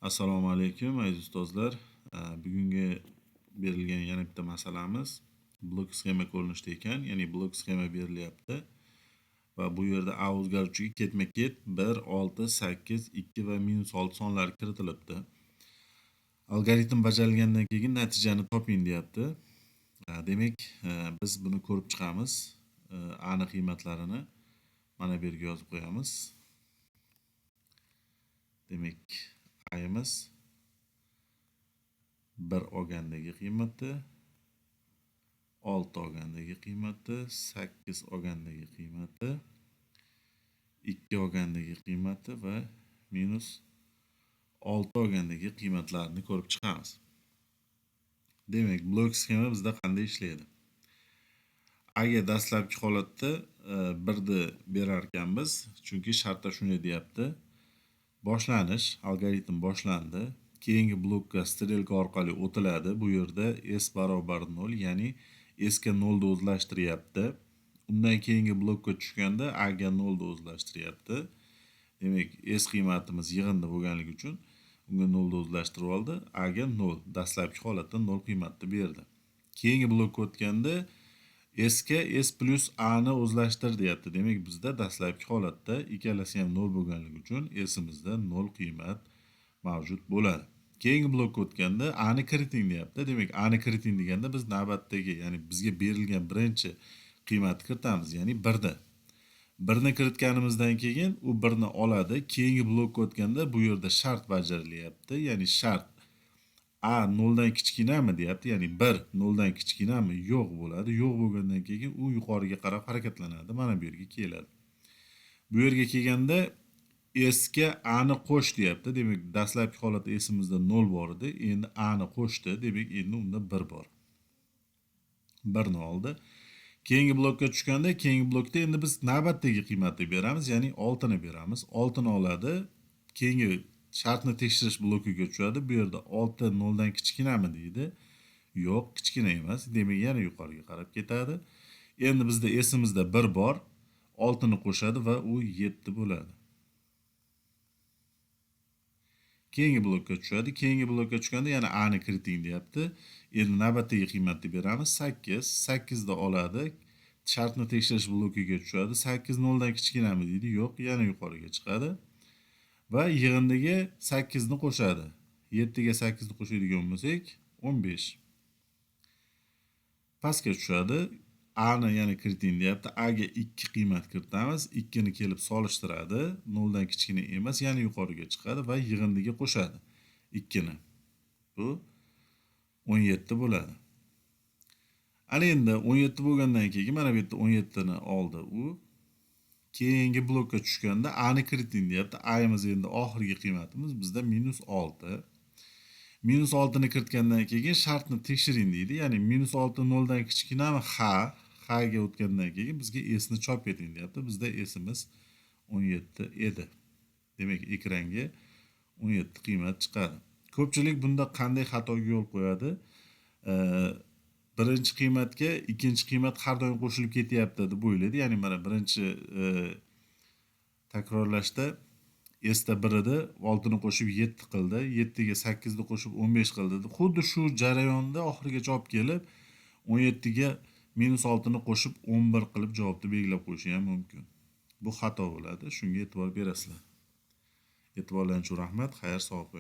Assalomu alaykum aziz ustozlar. Bugungi berilgan yana bitta masalamiz blok sxema ko'rinishida ekan, ya'ni blok sxema berilyapti va bu yerda a o'zgaruvchiga ketma-ket 1, 6, 8, 2 va -6 sonlari kiritilibdi. Algoritm bajarilgandan keyin natijani toping deyapti. Demak, biz buni ko'rib chiqamiz. A ning qiymatlarini mana bu yerga yozib qo'yamiz. Demak, ayimiz 1 olgandagi qiymati, 6 olgandagi qiymati, 8 olgandagi qiymati, 2 olgandagi qiymati va -6 olgandagi qiymatlarini ko'rib chiqamiz. Demak, blok sxema bizda qanday ishlaydi? Agar dastlabki holatda 1 ni berar ekanmiz, chunki shartda shunday deyapti. Boshlanish, algoritm boshlandi. Keyingi blokka strelka orqali o'tiladi. Bu yerda s barobar 0, ya'ni s ga 0 ni o'zlashtiryapti. Undan keyingi blokka tushganda a ga 0 ni o'zlashtiryapti. Demak, s qiymatimiz yig'indi bo'lganligi uchun unga 0 ni o'zlashtirib oldi. A ga 0, dastlabki holatda 0 qiymatni berdi. Keyingi blokka o'tganda s ga s plus a ni o'zlashtir deyapti. Demak, bizda dastlabki holatda ikkalasi ham 0 bo'lganligi uchun s'imizda 0 qiymat mavjud bo'ladi. Keyingi blokka o'tganda a ni kiriting deyapti. Demak, a ni kiriting deganda biz navbatdagi, ya'ni bizga berilgan birinchi qiymatni kiritamiz, ya'ni 1 ni. 1 ni kiritganimizdan keyin u 1 ni oladi. Keyingi blokka o'tganda bu yerda shart bajarilyapti. Ya'ni shart a 0 dan kichkinami deyapti, ya'ni 1 0 dan kichkinami? Yo'q bo'ladi. Yo'q bo'lgandan keyin u yuqoriga qarab harakatlanadi. Mana bu yerga keladi. Bu yerga kelganda s ga a ni qo'sh deyapti. Demak, dastlabki holatda s'imizda 0 bor edi. Endi a ni qo'shdi. Demak, endi unda 1 bor. 1 ni oldi. Keyingi blokka tushganda, keyingi blokda endi biz navbatdagi qiymatni beramiz, ya'ni 6 ni beramiz. 6 ni oladi. Keyingi shartni tekshirish blokiga tushadi. Bu yerda 6 0 dan kichkinami deydi. Yo'q, kichkina emas. Demak, yana yuqoriga qarab ketadi. Endi bizda s'imizda 1 bor. 6 ni qo'shadi va u 7 bo'ladi. Keyingi blokka tushadi. Keyingi blokka tushganda yana a ni kiriting deyapti. Endi navbatdagi qiymatni beramiz. 8. 8 ni oladi. Shartni tekshirish blokiga tushadi. 8 0 dan kichkinami deydi. Yo'q, yana yuqoriga chiqadi. Va yig'indiga 8 ni qo'shadi. 7 ga 8 ni qo'shadigan bo'lsak, 15. Pastga tushadi. A ni yana kiriting deyapti. A ga 2 qiymat kiritamiz. 2 ni kelib solishtiradi. 0 dan kichkina emas, yana yuqoriga chiqadi va yig'indiga qo'shadi 2 ni. Bu 17 bo'ladi. Ana endi 17 bo'lgandan keyin mana bu yerda 17 ni oldi u. Keyingi blokka tushganda a ni kiriting deyapti. A'imiz endi oxirgi qiymatimiz bizda -6. -6 ni kiritgandan keyin shartni tekshiring deydi. Ya'ni -6 0 dan kichkinami? Ha. Ha ga o'tgandan keyin bizga s ni chop eting deyapti. Bizda s'imiz 17 edi. Demak, ekranga 17 qiymat chiqadi. Ko'pchilik bunda qanday xatoga yo'l qo'yadi? Birinchi qiymatga ikkinchi qiymat har doim qo'shilib ketyapti deb o'ylaydi. Ya'ni mana birinchi takrorlashda s da 1 edi, 6 ni qo'shib 7 qildi, 7 ga 8 ni qo'shib 15 qildi. Xuddi shu jarayonda oxirigacha olib kelib 17 ga -6 ni qo'shib 11 qilib javobni belgilab qo'yishi ham mumkin. Bu xato bo'ladi. Shunga e'tibor berasizlar. E'tiborlaringiz uchun rahmat. Xayr, sog' bo'ling.